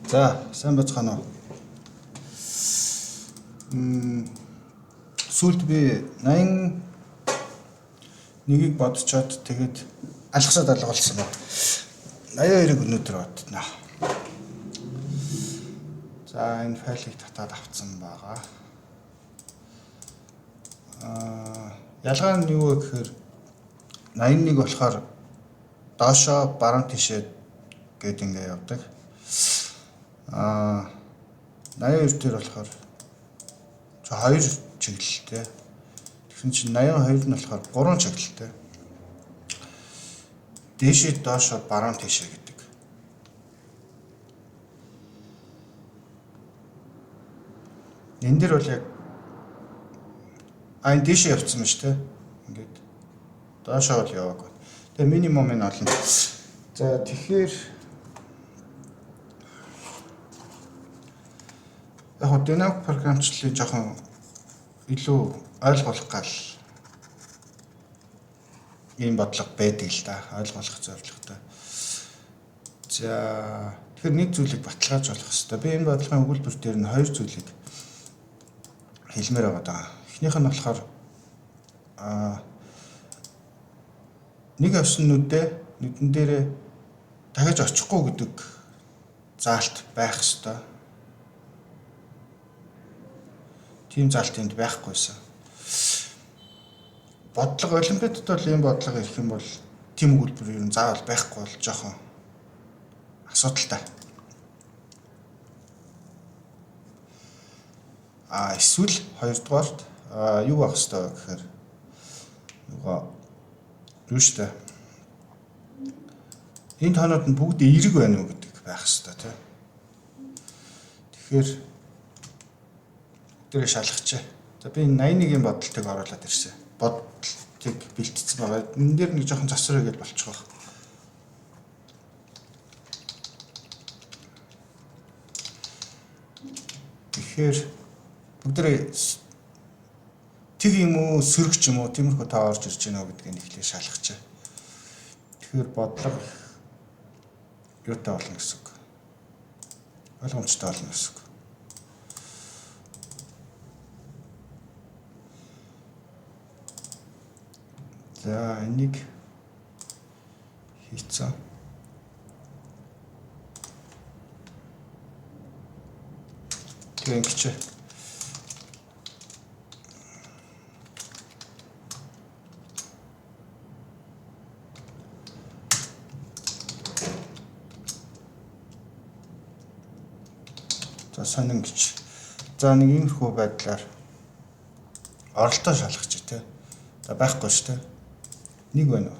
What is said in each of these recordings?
За, сайн бацгаана уу. Сүүлд би 81-ийг бодцоод тэгээд алгасаад алга болсон байна. 82-ыг өнөөдөр бодтноо. За, энэ файлыг татаад авцсан байгаа. Ялгаа нь юу вэ гэхээр 81 болохоор доошоо баруун тишээ гээд ингэ явдаг. 82 дээр болохоор хоёр чиглэлтэй. Тэгсэн чинь 82 нь болохоор гурван чиглэлтэй. Дээшээ доошоо баруун тишээ гэдэг. Энэ дэр бол яг энэ дээшээ явцсан мэт те. Ингээд доошоо бол яваагүй. Тэгээ минимум нь олно. За тэгэхээр яг динамик програмчлалыг жоохон илүү ойлгох гал ийм бодлого байдаг л да. Ойлгох зорилготой. За тэгэхээр нэг зүйлийг баталгаажуулах хэрэгтэй. Би энэ бодлогын өгүүлбэр дээр нь хоёр зүйлийг хэлмээр байгаа. Эхнийх нь болохоор нэг авснуудаа нүдэн дээрээ дахиж очихгүй гэдэг заалт байх ёстой. Тийм заалт энд байхгүйсэн. Бодлого олимпиадад бол ийм бодлого ирэх юм бол тийм өгүүлбэр ер нь заавал байхгүй бол жоохон асуудалтай. Эсвэл хоёрдугаарт юу байх ёстой вэ гэхээр юу штэ. Энэ тоонууд нь бүгд эерэг байна уу гэдэг байх ёстой тийм. Тэгэхээр тэрийг шалгачаа. За би 81-ийн бодолтыг оруулаад ирсэн. Бодлтыг бэлтцсэн байгаа. Энэ дээр нэг жоохон засвар гэж болчих واخ. Тэгэхээр бүгдээ тэг юм уу, сөрөг ч юм уу, тиймэрхүү тоо орж ирж байна уу гэдгийг ихлээр шалгачаа. Тэгэхээр бодлого юутай болно гэсэн үг. Ойлгомжтой болно гэсэн үг. За энийг хийцэн. Тэгээ ингэчээ. За сонин гэж. За нэг иймэрхүү байдлаар оролдоо шалгах тий. За байхгүй шүү дээ. Нэг байна уу?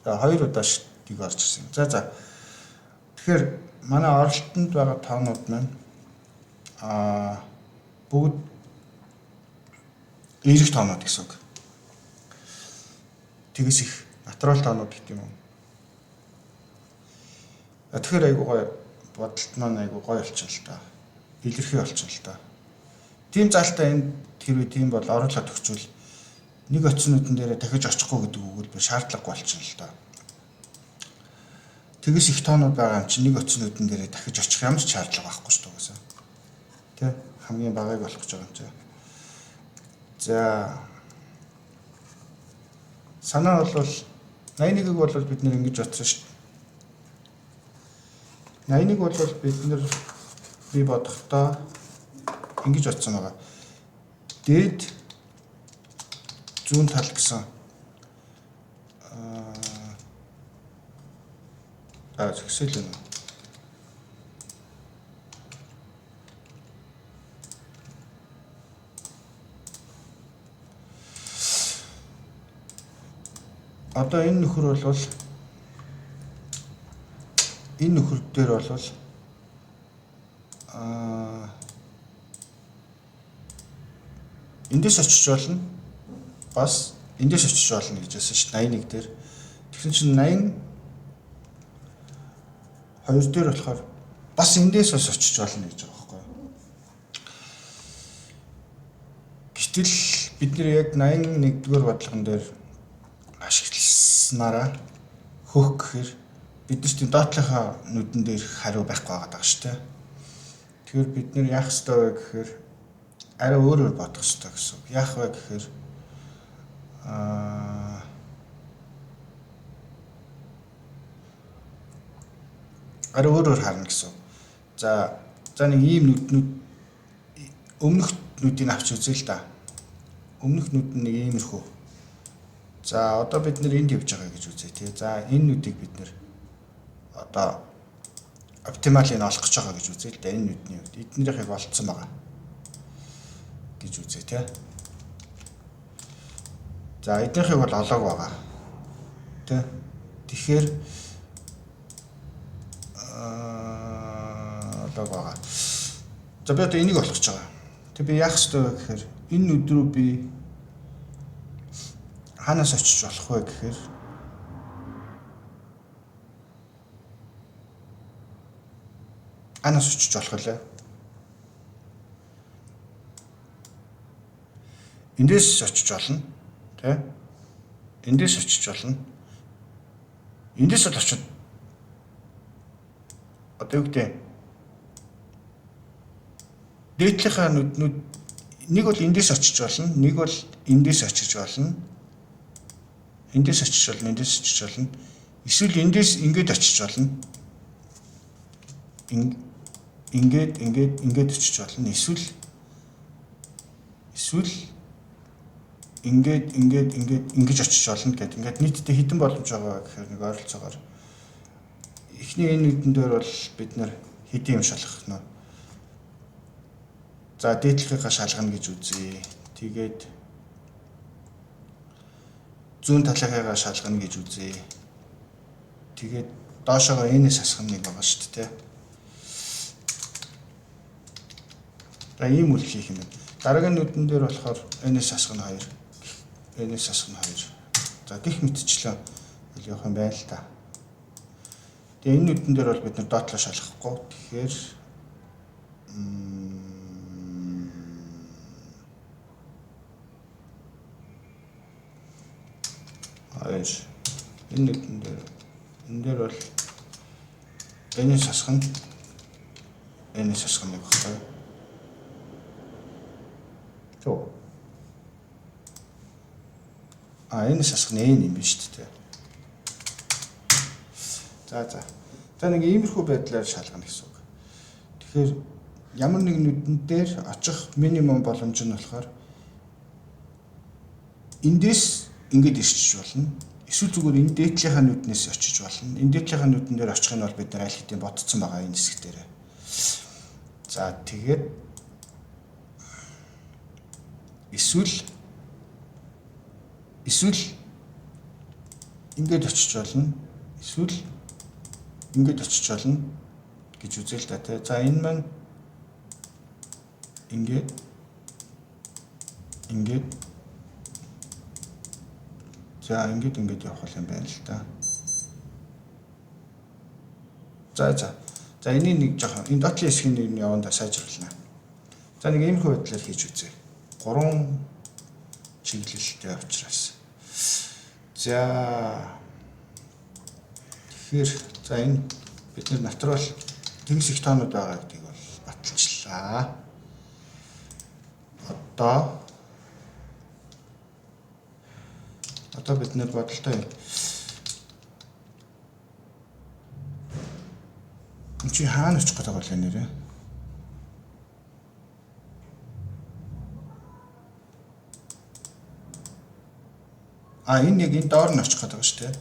За хоёр удаа шиг орж ирсэн. За. Тэгэхээр манай оролтонд байгаа тоонууд маань бүгд эерэг тоонууд гэсэн үг. Тэгээс их натурал тоонууд гэх юм уу? Тэгэхээр айгуу гоё бодолт маань айгуу гоё болчихно л та. Илэрхий болчихно л та. Тийм заалтаа энэ хэрвээ тийм бол оруулаад өгчвөл нэг оцнуудын дээрээ дахиж очихгүй гэдэг өгүүлбэр шаардлагагүй болчихно л та. Тэгээс их тоонууд байгаа юм чинь нэг оцнуудын дээрээ дахиж очих ямар ч шаардлага байхгүй шүү дээ гэсэн. Тэ хамгийн багыг болох гэж байгаа юм чинь. За санаа бол 81-ийг бол бид нэр ингэж бодсон шүү дээ. 81 бол бид нэр би бодохдоо ингэж бодсон байгаа. Дээд зүүн тал гэсэн зөвсөл юм. Одоо энэ нөхөр бол энэ нөхөр дээр бол эндээс очиж болно. Бас эндээс очиж болно гэж хэлсэн шүү дээ 81 дээр. Тэгсэн чинь 82 дээр болохоор бас эндээс очиж болно гэж байгаа байхгүй юу. Гэтэл бид нэр яг 81-р бодлогон дээр ашигласнараа хөөх гэхээр биднэрт доотлохоо нүдэн дээр хариу байхгүй байгаа шүү дээ. Тэгэхээр бид нэр яах ёстой вэ гэхээр арай өөрөөр бодох ёстой гэсэн. Яах вэ гэхээр арай өөрөөр харна гэсэн. За нэг ийм нүд өмнөх нүдийг авч үзье л да. Өмнөх нүд нэг иймэрхүү. За одоо бид нэр энд явж байгаа гэж үзье тий. За энэ нүдийг бид нэр одоо оптималыг олох гэж байгаа гэж үзье л да. Энэ нүдний үед эднэрийг олцсон байгаа гэж үзье тий. За эднэрийг бол олоог байгаа. Тий. Тэгэхээр олоог байгаа. За би одоо энийг олох гэж байгаа. Тэг би яах ёстой вэ гэхээр энэ нүд рүү би хаанаас очиж болох вэ гэхээр хаанаас очиж болох вэ? Эндээс очиж болно. Тэ? Эндээс очиж болно. Эндээс л очиж одоо юу гэдэг дээдлийнхаа нүд нэг бол эндээс очиж болно, нэг бол эндээс очиж болно. Эндээс очиж болно, эндээс очиж болно. Эсвэл эндээс ингэж очиж болно. Ингээд очиж болно. Эсвэл ингэж очиж болно гэдэг. Ингээд нийтдээ хэдэн боломж байгаа гэхээр нэг ойролцоогоор эхний энэ нүдэн дээр бол бид нэр хэдийн юм шалгах нь. За дээдлийнхаа шалгана гэж үзье. Тэгээд зүүн талынхаа шалгана гэж үзье. Тэгээд доошоогоо энэс хасах нэг байгаа шүү дээ. За ийм үйл хийх юм байна. Дараагийн нүдэн дээр болохоор энэс хасах нь 2. Энэс хасах нь 2. За гих мэтчлээ үйл явах юм байна л та. Тэгээ энэ нүдэн дээр бол бид нар доотлоо шалгахгүй. Тэгэхээр энэ нүдэн дээр энэ дээр бол энэс хасах нь нэг багтаа. Төө. Энэс хасах нь юм биш шүү дээ. За нэг иймэрхүү байдлаар шалгана гэсэн үг. Тэгэхээр ямар нэг нүдэн дээр очих минимум боломж нь болохоор эндээс ингэж ирчиж болно. Эсвэл зүгээр энэ дээдлийнхаа нүднээс очиж болно. Энэ дээдлийнхаа нүдэн дээр очих нь бол бид нар аль хэдийн бодцсон байгаа энэ хэсэг дээр. За тэгээд эсвэл ингэж очиж болно. Эсвэл ингэж очиж болно гэж үзээ л да тий. За энэ маань ингэж за ингэж явах юм байна л да. За энийг нэг жоохон энэ дотлын хэсгийн нэг яванда сайжруулна. За нэг иймэрхүү байдлаар хийж үзье. 3 чиглэлтэй учраас. За тэгэхээр за энэ бид нар натурал тэнгэс их тоонууд байгаа гэдгийг бол баталчлаа. Одоо бид нэр бодолтой юм. Чи хаана очих гэдэг бол нэрээ? Энэ яг энэ доор нь очих гэдэг шүү дээ.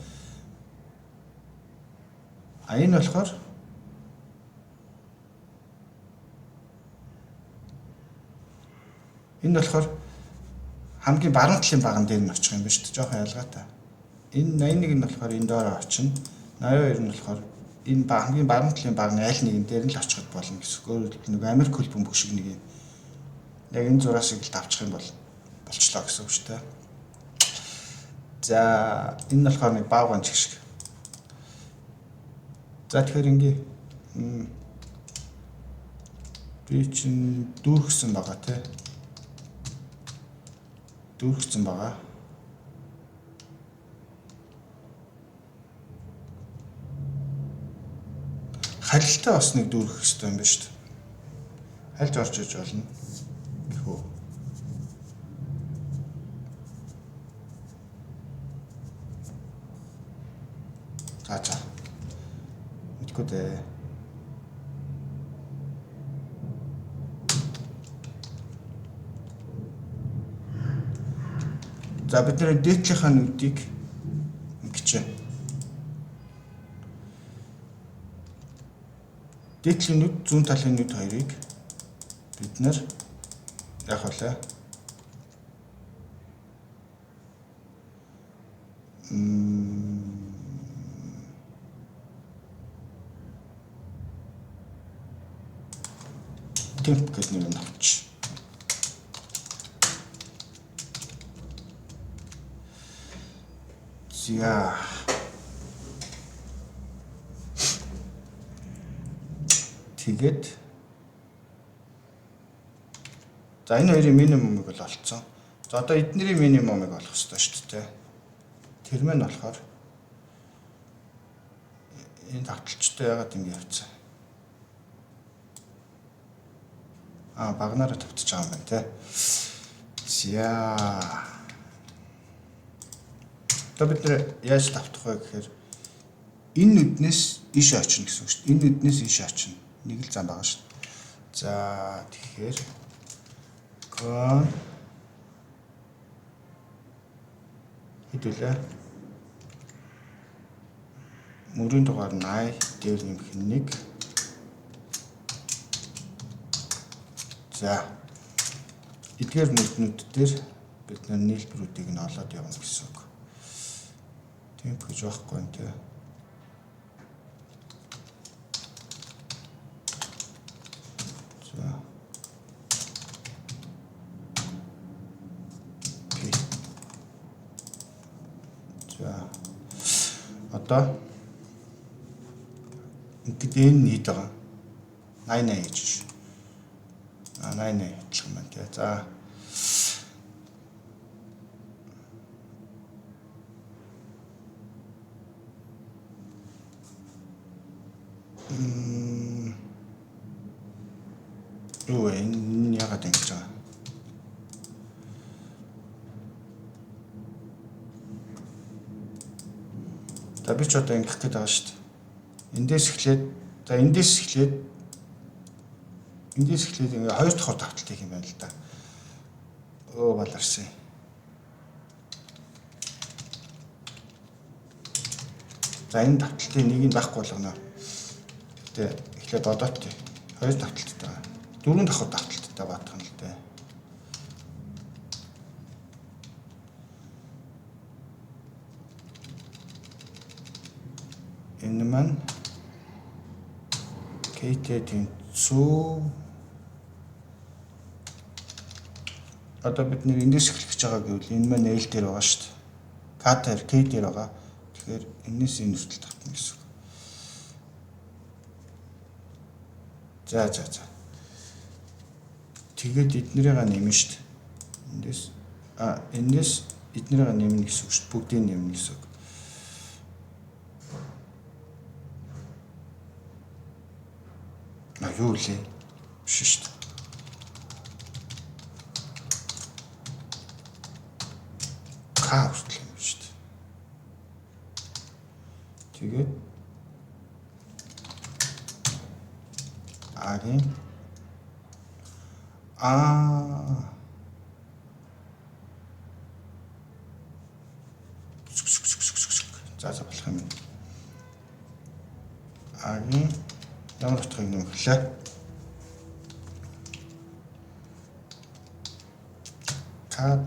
Энэ болохоор хамгийн баруун талын баган дээр нь очих юм ба шүү дээ. Жохон ялгаатай. Энэ 81 нь болохоор энэ доор очино. 82 нь болохоор энэ хамгийн баруун талын багны аль нэгэн дээр нь л очиход болно гэсэн. Өөрөөр хэлбэл нэг Америк хөл бөмбөг шиг нэг юм. Яг энэ зураасыг л давчих юм болчлоо гэсэн үг шүү дээ. За энэ нь болохоор нэг баав ганч шиг. За тэгэхээр ингээ би чинь дүүргэсэн байгаа тий. Дүүргэсэн байгаа. халилтаа бас нэг дүүрэх хэрэгтэй юм байна шүү дээ. Хальж орж иж болно. Гэхүү. За. Мэдгүй дээ. За бид нэр дээдлийнхаа нүдийг ингэчээ. Дээдлийн нүд, зүүн талын нүд хоёрыг бид нэр яг үлээ. Темп гэдэг нэрийг авч. За. Тэгээд за энэ хоёрын минимумыг бол олцсон. За одоо эднэрийн минимумыг олох хэрэгтэй шүү дээ. Тэр мэн болохоор энэ тогтолцтой яагаад ингэ явцсан? Багнаараа тавьчих байгаа юм байна те. За. Одоо бид нэр яаж давтах вэ гэхээр энэ нүднээс иш очно гэсэн үг шүү дээ. Энэ нүднээс иш очно. Нэг л зам байгаа шүү дээ. За тэгэхээр кон хэдүүлээ. Мөрийн дугаар 80 дээр нэмэх нэг. За. Эдгээр нүднүүд дээр бид нийлбэрүүдийг нь олоод явна гэсэн үг. Тийм гэж байхгүй юм те. За. Окей. За. Одоо ингээд энэ нийт байгаа. 88 гэж шүү. 88 хэлчих юм байна те. За. Юу энэ яагаад ингэж байгаа? За би ч одоо ингэх гээд байгаа шүү дээ. Эндээс эхлээд ингээ хоёр дахь давталт хийх юм байна л да. Баларсан. За энэ давталтын нэг нь байхгүй болгоно. Гэтэ эхлээд одоот хоёр давталттай байгаа. Дөрвөн давхар давталттай баатах нь л дээ. Энэ маань KT тэнцүү. Одоо бид нэр эндээс эхлэх гэж байгаа гэвэл энэ маань L дээр байгаа шүү дээ. K дээр байгаа. Тэгэхээр энэс энэ нүртэл татна гэсэн үг. За. Тэгээд эднэрийг нэмнэ шүү дээ. Энэс эднэрийг нэмнэ гэсэн үг шүү дээ. Бүгдийг нэмнэ гэсэн үг. Юу лээ? Биш шүү дээ. Хүртэл юм шүү дээ. Тэгээд агийн за болох юм. Агийн ямар утгыг нэмэхлээ? Кад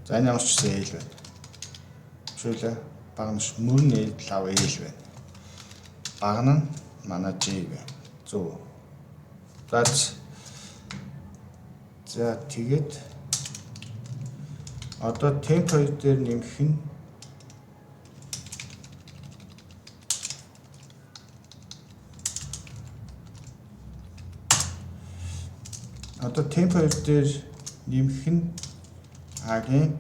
за энэ ямар ч зүйл байна. Шүүлээ багнаш мөрн лав ээл байна. Багна нь манай J байна. Зөв. За тэгээд одоо темп хоёр дээр нэмэх нь агийн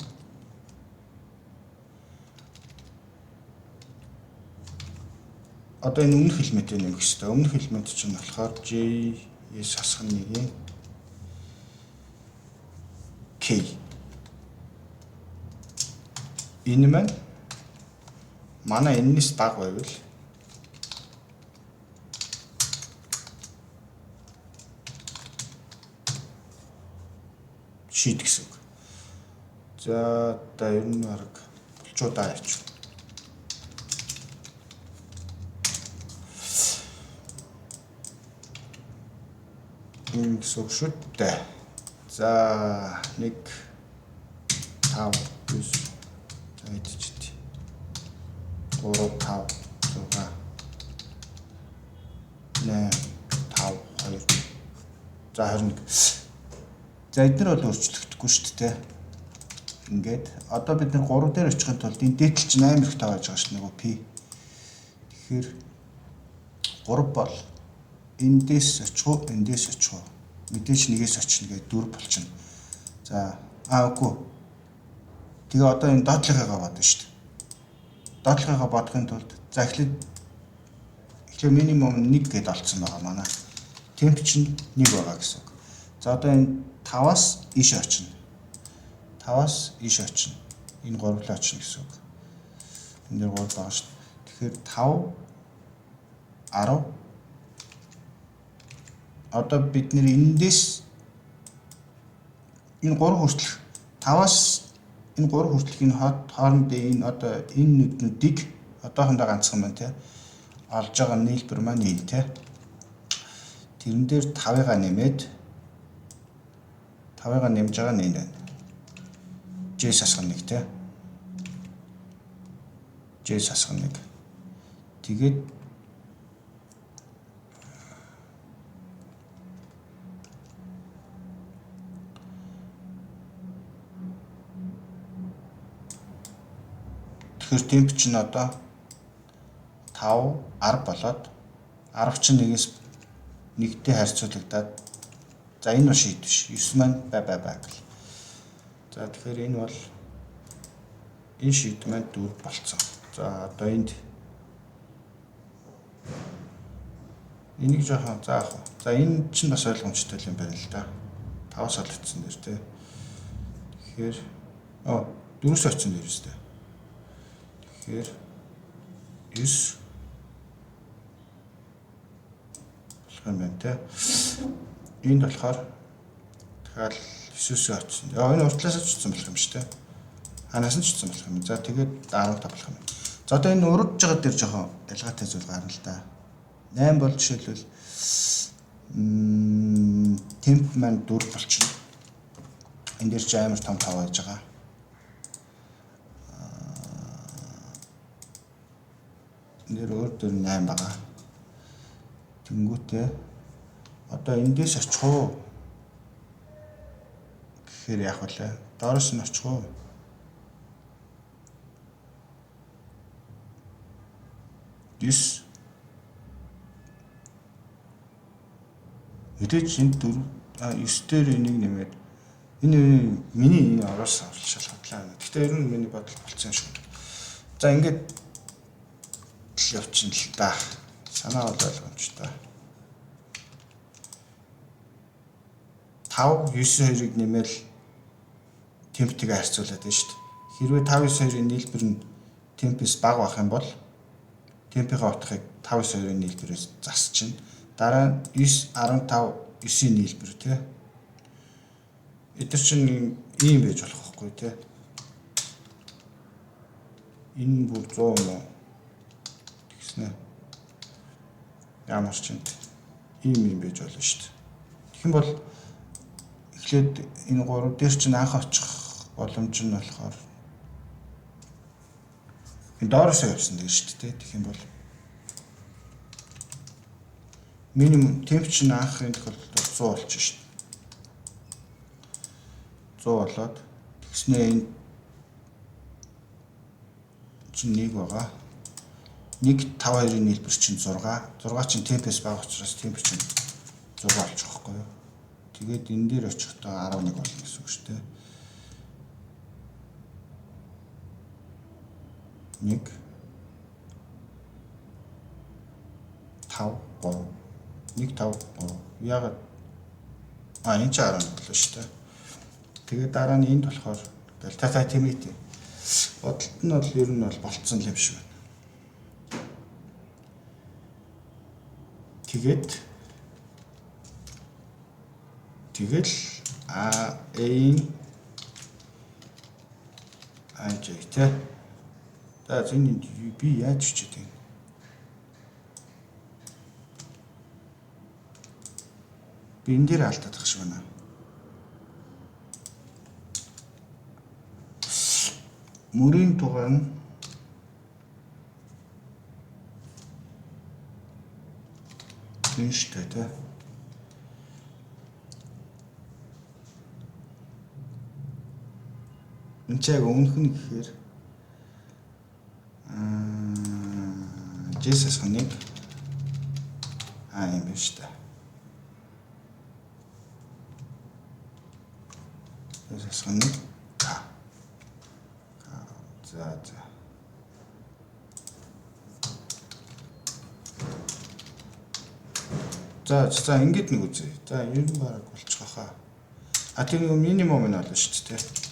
одоо энэ өмнөх элементийг нэмэх хэрэгтэй. Өмнөх элемент чинь болохоор J-с хасах нэгийн K. Энэ маань манай энэс бага байвал шийд гэсэн үг. За одоо ер нь баг болчуудаа явчих. Энэ гэсэн үг шүү дээ. За 1 5 9 за идчихдээ 3 5 6 8 5 2 за 21. За эдгээр бол өөрчлөгдөхгүй шүү дээ. Ингээд одоо бид нар 3 дээр очихын тулд энэ дээдл чинь 8 их тав байж байгаа шүү дээ. Нөгөө p. Тэгэхээр 3 бол эндээс очих уу, эндээс очих уу? Мэдээж нэгээс очно гэдэг 4 болчихно. За үгүй. Тэгээ одоо энэ доотлогыгаа бодно шүү дээ. Доотлогыгаа бодохын тулд за эхлээд минимум 1 гэдээ олцсон байгаа манай. Темп чинь 1 байгаа гэсэн үг. За одоо энэ 5-аас ийш очно. 5-аас ийш очно. Энэ 3-лоо очно гэсэн үг. Энэ дээр 3 байгаа шүү дээ. Тэгэхээр 5 10 одоо бид нэр эндээс энэ 3 хүртэлх 5-аас энэ 3 хүртэлх энэ хоорондын энэ одоо энэ нүднүүдийг одоохондоо ганцхан байна те олж байгаа нийлбэр маань энэ те тэрэн дээр 5-ыг нэмээд 5-ыг нэмж байгаа нь энэ байна. J-с хасах 1 те J-с хасах 1 тэгээд тэгэхээр темп чинь одоо 5 10 болоод 10 чинь 1-ээс 1-тэй харьцуулагдаад за энэ бол шийд биш. 9 маань бай гэл. За тэгэхээр энэ бол энэ шийд маань 4 болцсон. За одоо энд энийг жоохон заах. За энэ чинь бас ойлгомжтой юм байна л да. 5-аас олгдсон дэр тэ. Тэгэхээр 4-өөс очсон дэр үстэй. Тэгэхээр 9 болох юм байна те. Энд болохоор дахиад 9-өөс очсон. Энэ уртлаасаа ч очсон болох юм шүү дээ. Ханаас нь ч очсон болох юм. За тэгээд 15 болох юм. За одоо энэ урдж байгаа дээр жоохон ялгаатай зүйл гарна л да. 8 бол жишээлбэл темп маань 4 болчихно. Энд дээр ч амар том тав байж байгаа. Нэр өөр дөр 8 байгаа. Тэнгүүтээ одоо эндээс очих уу? Гэхээр яах вэ? Доороос нь очих уу? Дис мэдээж энэ 4 9 дээр энийг нэмээд энэ миний энэ ороос шалгатлаа. Гэхдээ ер нь миний бодол болцсон шүү. За ингээд явчихна л да. Санаа бол ойлгомжтой. 5 9 2-ыг нэмэл темптэйг харьцуулаад байна шүү дээ. Хэрвээ 5 9 2-ын нийлбэр нь темпээс бага байх юм бол темпийнхаа утгыг 5 9 2-ын нийлбэрээс засчихна. Дараа нь 9 15 9-ийн нийлбэр тий. Эдгээр чинь ийм байж болох байхгүй тий. Энэ бүр 100 мөн тэгснэ. Ямар ч ийм байж болно шүү дээ. Тэгэх юм бол эхлээд энэ 3 дээр чинь анх очих боломж нь болохоор энэ доороос явсан дээ шүү дээ. Тэгэх юм бол минимум темп чинь анхын тохиолдолд 100 болчих шүү дээ. 100 болоод тэгснэ энэ чинь 1 байгаа. 1 5 2-ын нийлбэр чинь 6. 6 чинь темпээс бага учраас темп чинь 6 болчих واخгүй юу. Тэгээд энэ дээр очихдоо 11 болно гэсэн үг шүү дээ. 1 5 3 1 5 3 ягаад энэ ч 10 боллоо шүү дээ. Тэгээд дараа нь энд болохоор та тэмээд бодолт нь бол ер нь бол болцсон юм шиг байна. Тэгэл A-ийн АЖ тэ. За зүүн би яаж хийчих вэ? Би энэ дээр алдаад байгаа шиг байна. Мөрийн дугаар нь энэ шүү дээ. Энд яг өмнөх нь гэхээр Jesus хоног юм биш үү? Jesus хоног За ингэж нэг үзье. За ер нь бараг болчих واخа. Тэр нэг минимум нь болно шүү дээ.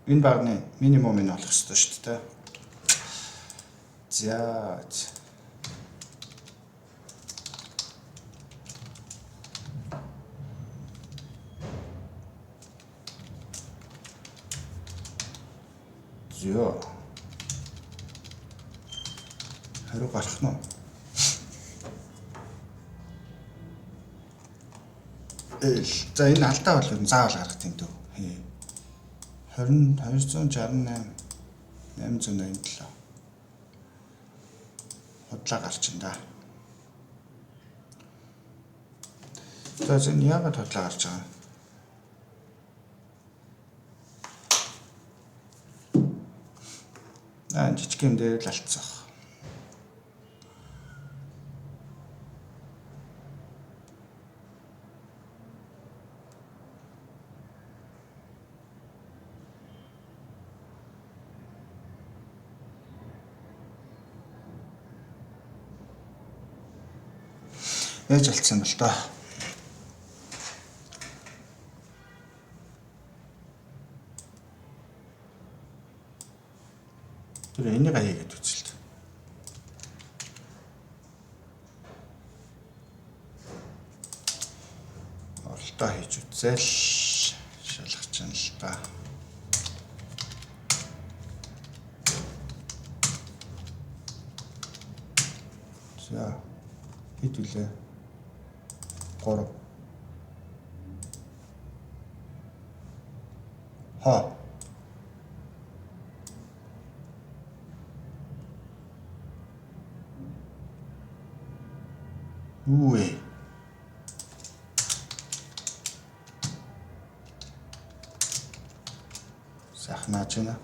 Энэ багны минимум нь олох ёстой шүү дээ. За. Хариу гарах нь. За энэ алдаа бол заавал гарах юм дөө. 268 887 худлаа гарчин да. За энэ яагаад худлаа гарч байгаа юм? Жижиг юм дээр л алдсан. Яаж алдсан бэл та? Тэр энийг аяагаад үзэлт. Оролтоо хийж үзэл шалгах чинь л та. За хэд үлээ? 3 Үе. Сайхнаач нэ.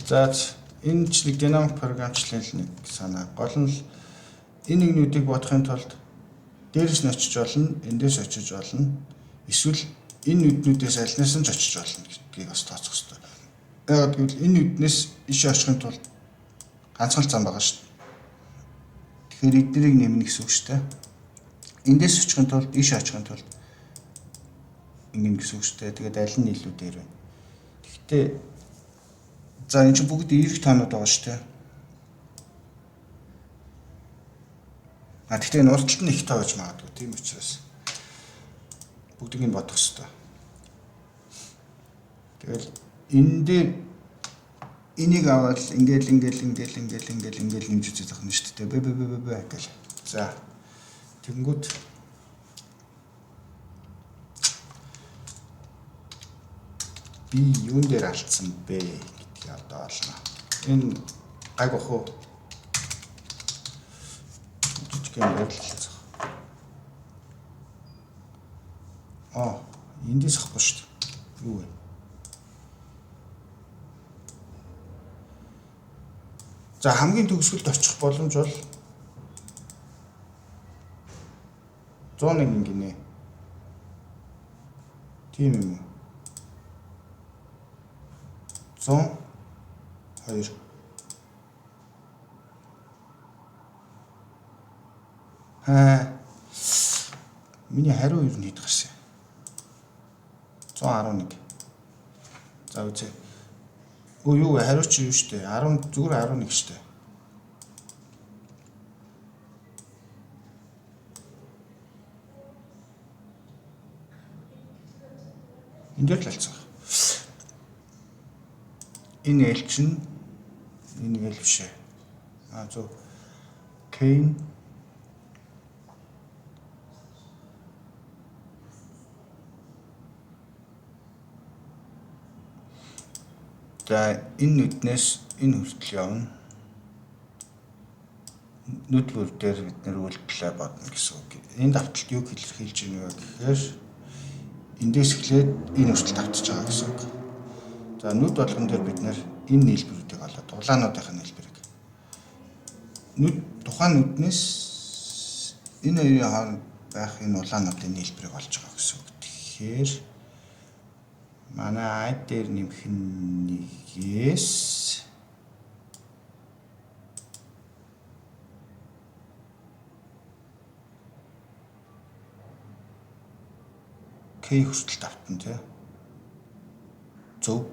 За энэ ч нэг динамик програмчлал нэг санаа. Гол нь энэ нэгнүүдийг бодохын тулд дээрээс нь очиж болно, эндээс очиж болно. Эсвэл энэ нүднүүдээс альнаас нь ч очиж болно гэдгийг бас тооцох хэрэгтэй. Яг гэвэл энэ нүднээс иш очихын тулд ганцхан зам байгаа шүү дээ. Тэгэхээр эднийг нэмнэ гэсэн үг шүү дээ. Эндээс очихын тулд иш очихын тулд ингэн гэсэн үг шүү дээ. Тэгээд аль нь илүү дээр вэ? Гэхдээ за энэ чинь бүгд эерэг тоонууд байгаа шүү дээ. Гэхдээ энэ урталт нь их тоо гэж магадгүй. Тийм учраас бүгдийг нь бодох хэрэгтэй. Тэгэл энэ дээр энийг аваад ингээл нэмж үзэж байгаа юм шүү дээ. Б гэл. За тэгэнгүүт би юун дээр алдсан бэ гэдгийг одоо олно. Энэ гайгох уу? Жижиг юм бодлолцох. Эндээс ахгүй шүү дээ. Юу вэ? За хамгийн төгсгөлд очих боломж бол 101 гинэ. Тийм юм уу? 102. Миний хариу юу нийт гарсан? 111. За үзье. Юу хариу чи юу штэ? 10 зүгээр 11 штэ. Энд дээр л алцсан. Энэ эл чинь энэ эл биш ээ. Зөв. Кейн за энэ нүднээс энэ хүртэл явна. Нүд бүр дээр бид нэр үйлдэлээ бодно гэсэн үг. Энэ давталт юу илэрхийлж байна вэ гэхээр эндээс эхлээд энэ хүртэл давтаж байгаа гэсэн үг. За нүд болгон дээр бид нэр энэ нийлбэрүүдийг олоод улаануудын нийлбэрийг. Нүд тухайн нүднээс энэ хоёрын хооронд байх энэ улаануудын нийлбэрийг олж байгаа гэсэн үг. Тэгэхээр манай айд дээр нэмэх нэгээс К хүртэл давтана тий. Зөв.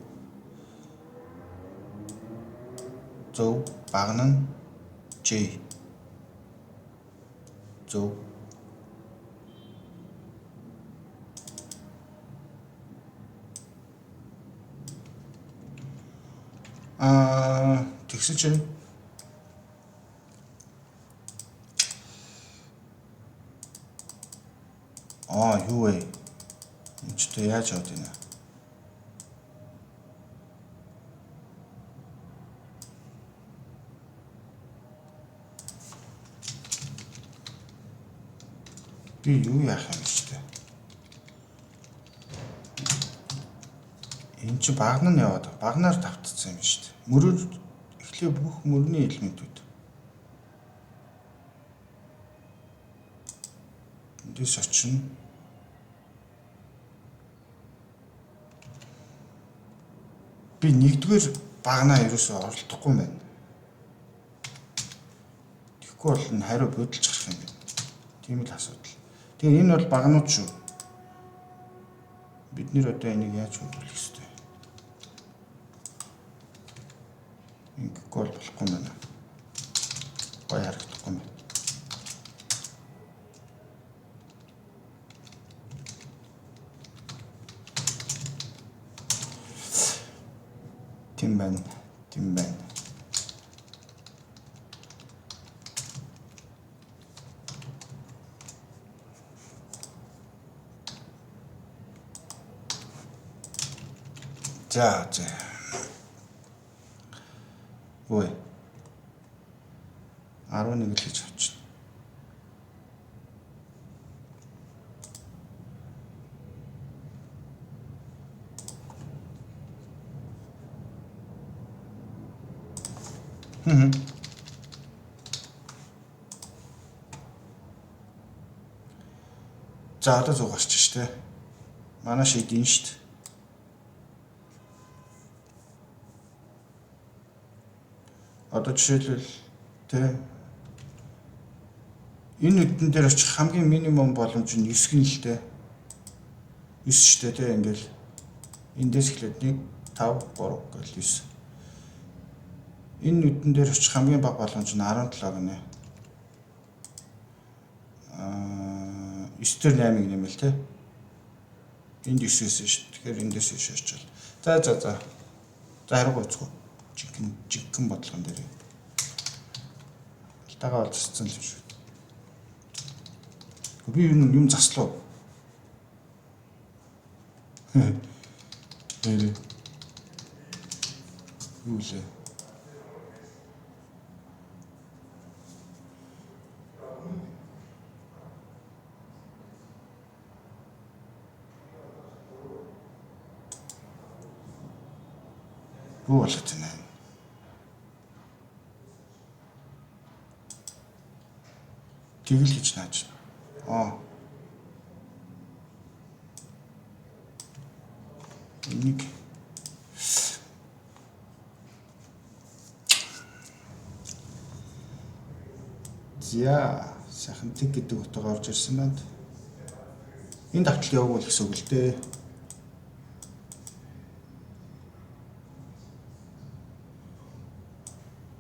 Зөв багна нь J. Зөв. Тэгсэн чинь юу вэ? Энд ч яаж яваад байна? Би юу яах юм бэ? Энд чи багна нь яваад багнаар давтцсан юм шүү дээ. Мөрөөр эхлээ бүх мөрний элементүүд. Эндээс очино. Би нэгдүгээр багнаа ерөөсөө оролдохгүй юм байна. Тэгэхгүй бол энэ хариу бодолж гарах юм байна. Тийм л асуудал. Тэгээ энэ бол багнууд шүү. Бид нэр одоо энийг яаж хөрвүүлэх ёстой? Ингэхгүй бол болохгүй юм байна. Гоё харагдахгүй юм байна. Тийм байна. Тийм байна. За. Ой. 11 л гэж авчихна. За одоо зүг гарч штэ. Манай шийд энэ штэ. Одоо жишээлбэл тэ энэ нүдэн дээр очих хамгийн минимум боломж нь 9 гин л дээ. 9 штэ тэ ингээл эндээс эхлээд 1 5 3 гэл 9. Энэ нүдэн дээр очих хамгийн бага боломж нь 17 гинэ. 9 дээр 8-ыг нэмэл тэ. Энд 9-ээс шүү. Тэгэхээр эндээс иш очил. За. За харин гоцгоо. Жигхэн бодлогон дээр. Алтайгаа олцсон л юм шүү. Би юм заслуу. Нэрээ. Юу лээ? Юу болгож байна? Тэгэл гэж нааж. Энийг за сайхан тэг гэдэг утгаар орж ирсэн байна. Энэ давтал явуул гэсэн үг л дээ.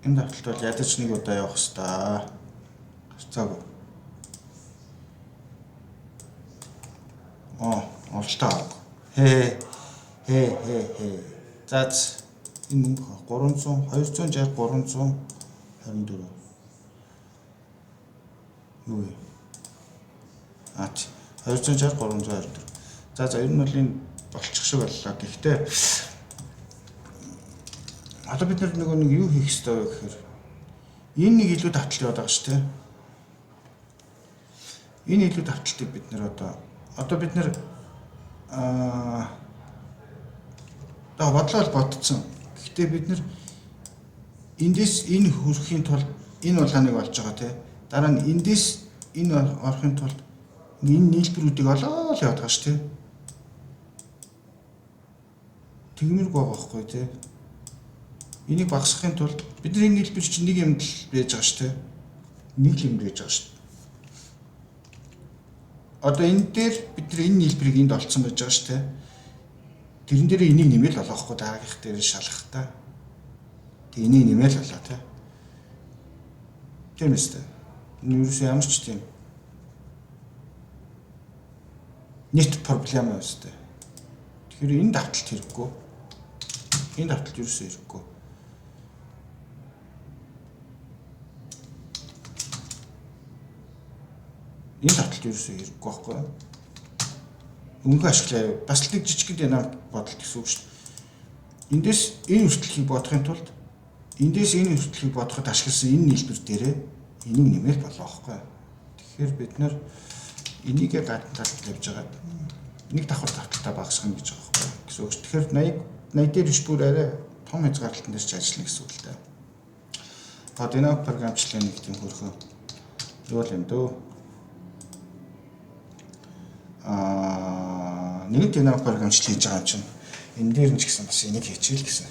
Энэ давталт бол ядаж нэг удаа явах хэвээр. Харцаагүй. Олтаа. Хээ. За энэ мөнгө 300, 260, 324. Юу вэ? 260, 324. За ер нь бол энэ болчих шиг боллоо. Гэхдээ одоо бид нэг юу хийх ёстой вэ гэхээр энэ нэг илүү давталт яваад байгаа шүү дээ. Энэ илүү давталтыг бид нэр одоо бид нэр бодлоо бодцсон. Гэхдээ бид нэр эндээс энэ хүрэхийн тулд энэ улааныг олж байгаа тий. Дараа нь эндээс энэ орохын тулд энэ нийлбэрүүдийг олоод яваад байгаа шүү тий. Тэгмэрэг байгаа байхгүй тий. Энийг багасгахын тулд бидний нийлбэр чинь нэг юм л байж байгаа шүү тий. Нэг юм байж байгаа шүү. Одоо энэ дээр бид нар энэ нийлбэрийг энд олцсон байж байгаа шүү тий. Тэрэн дээр энийг нэмэл олоохгүй дараагийнх дээр шалгах та. Тэг энийг нэмэл олоо тий. Тийм ээ. Нүрээс ямар ч тийм нийт проблем байна шүү дээ. Тэгэхээр энэ давталт хэрэггүй. Энэ давталт юусэн хэрэггүй. Энэ давталт юусэн хэрэггүй байхгүй юу? Өнгө ашиглаа. Бас л нэг жижиг динамик бодолт гэсэн үг шүү дээ. Эндээс энэ өртөлхийг бодохын тулд эндээс энэ өртөлхийг бодоход ашигласан энэ нийлбэр дээрээ энийг нэмэх болоо байхгүй. Тэгэхээр бид нэр энийг гадна талд тавьж байгаа. Нэг давхар давталтаа багасгах гэж байгаа байхгүй гэсэн үг. Тэгэхээр 80 дээр биш бүр арай том хязгаарлалтан дээр ч ажиллана гэсэн үг л дээ. Одоо динамик програмчлалын нэг тийм хөрхөө юу юм дөө. Нэг динамик програмчлал хийж байгаа юм чинь энэ дээр нь ч гэсэн бас энийг хийчихэл гэсэн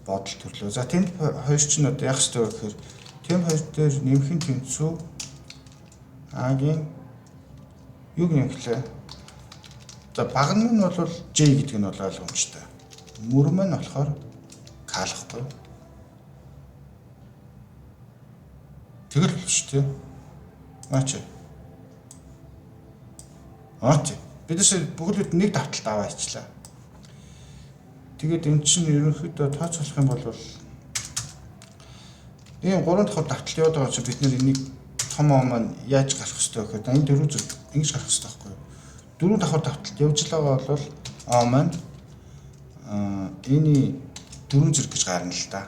бодол төрлөө. За тэнд хоёр ч нь одоо яг хэвээр гэхээр тэм хоёр дээр нэмхэн тэнцүү агийн юг нэмэхлээ. За баг нь бол J гэдэг нь бол ойлгомжтой. Мөрөм нь болохоор калахгүй. Тэгэл болж шүү дээ. Бидээс бүгд нэг давталт аваа ичлаа. Тэгээд эн чинь ерөнхийдөө тооцоолох юм бол ийм 3 дахь давталт яваад байгаа чинь бид нэр энийг том маань яаж гарах хэвтэй вэ гэхэд энэ дөрөв зэрэг ингэж гарах хэвтэй байхгүй юу? 4 давхар давталт явж байгаа бол А маань эний 4 зэрэг гэж гарна л да.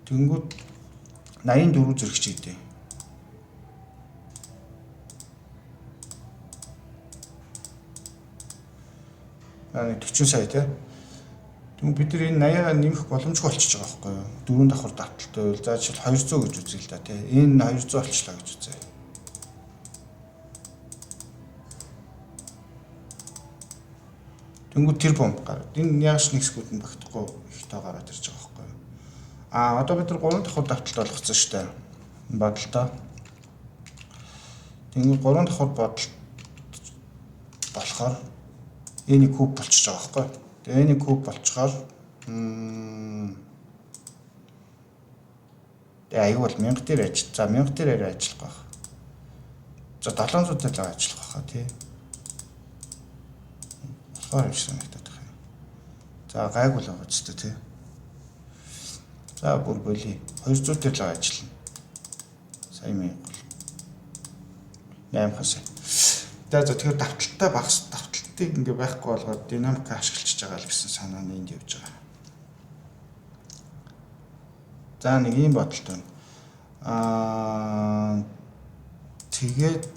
Тэнгүүд 84 зэрэг ч ийдээ. Аа 40 сая тий. Тэгвэл бид нар энэ 80-аа нэмэх боломжгүй болчихж байгаа байхгүй юу? 4 давхар давталтай бол за жишээл 200 гэж үзье л да тий. Энэ 200 болчлаа гэж үзье. Тэнгүүд тэр бомб гар. Энэ яаш нэгсгүүд нь багтахгүй их тоо гараад ирж байгаа байхгүй юу? Одоо бид нар 3 давхар давталт болгоцсон шүү дээ. Бодолтой. Тэнгүүд 3 давхар бодолт болохоор энийг куб болчихж байгаа байхгүй юу? Тэгээ энийг куб болчихоор аюу бол 1000 дээр ажил. За 1000 дээр ажиллах байх. За 700 дээр л ажиллах байхаа тий. Болохоор юм санагдаад байна. За гайгүй л байгаа ч гэдэг тий. За бүр боли 200 дээр л ажиллана. Сайн мэй. 8 хасаа. За тэгэхээр давталтай багс давталтыг ингээ байхгүй болгоод динамик ашиглаж байгаа л гэсэн санаа нь энд явж байгаа. За нэг юм бодолтой байна. Тэгээд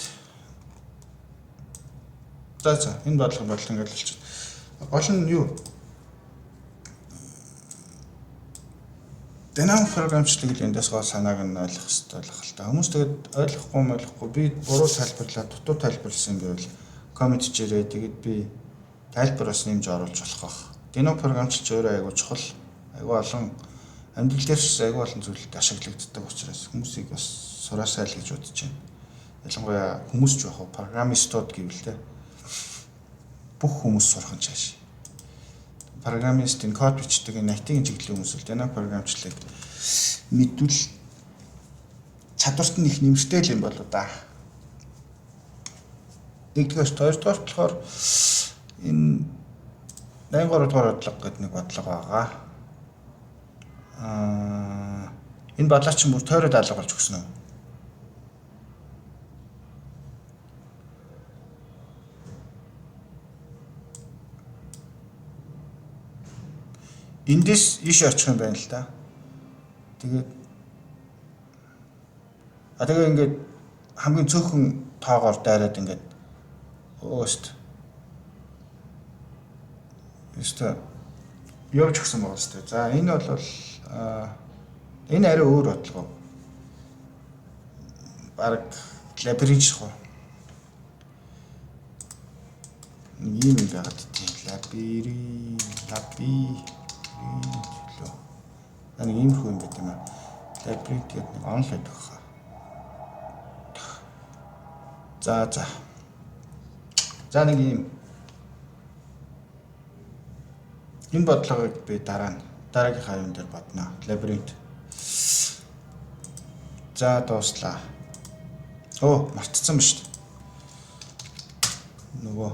за энэ бодлого ингээ л болчих. Гол нь юу? Динамик програмчлалыг эндээс гол санааг нь ойлгох хэрэгтэй болох л та. Хүмүүс тэгээд ойлгохгүй би буруу тайлбарлаа, дутуу тайлбарласан гэвэл коммент хийрээ тэгээд би тайлбар бас нэмж оруулж болох байх. Динамик програмчлалч өөрөө айгуу чухал, айгуу олон амьдрал дээрс айгуу олон зүйлд ашиглагддаг учраас хүмүүсийг бас сураасай л гэж бодож байна. Ялангуяа хүмүүс ч яг программистууд гэвэл те бүх хүмүүс сурах нь чааш. Программистын код бичдэг энэ IT-ийн чиглэлийн хүмүүс л динамик програмчлалыг мэдвэл чадварт нь их нэмэртэй л юм болоо да. Нэгдүгээр, хоёрдугаар болохоор энэ 83 дугаар бодлого гэдэг нэг бодлого байгаа. Энэ бодлого чинь бүр тойроод алга болж өгсөн үү? Эндээс иш очих юм байна л да. Тэгээд ингээд хамгийн цөөхөн тоогоор дайраад ингээд өөст явж өгсөн байгаа шүү дээ. За энэ бол энэ арай өөр бодлого. Бараг лабиринт шиг байна. Ийм юм байгаад тийм лабиринт лөө. Нэг иймэрхүү юм байт юм аа. Лабиринт гэдэг нэг онлайн байх. За нэг юм. Энэ бодлогыг би дараагийнхаа юм дээр бодно. Лабиринт. За дууслаа. Мартцсан ба шүү дээ. Нөгөө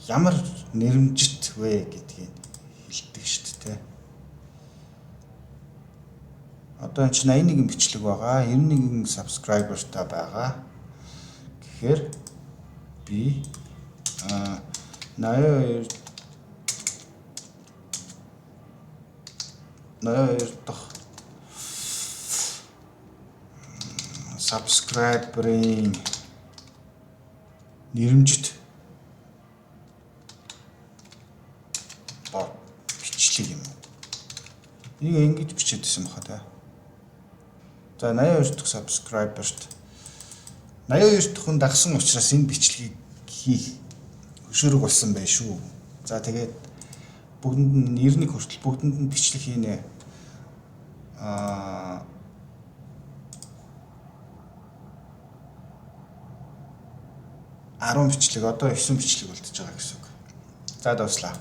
ямар нэрмжит вэ гэдгийг хэлдэг шүү дээ. Одоо энэ чинь 81 бичлэг байгаа. 91 subscriber-тай байгаа. Тэгэхээр би 82 дахь subscriber-ийн нэрмжит бичлэг юм. Ингэж бичээд байсан баха та. За 82 дахь subscriber-т 82 дахь хүн дагсан учраас энэ бичлэгийг хийх хөшөөрөг болсон байх шүү. За тэгээд бүгдэнд нь 91 хүртэл бүгдэнд нь бичлэг хийнэ. 10 бичлэг одоо 9 бичлэг болчихж байгаа гэсэн үг. За дууслаа.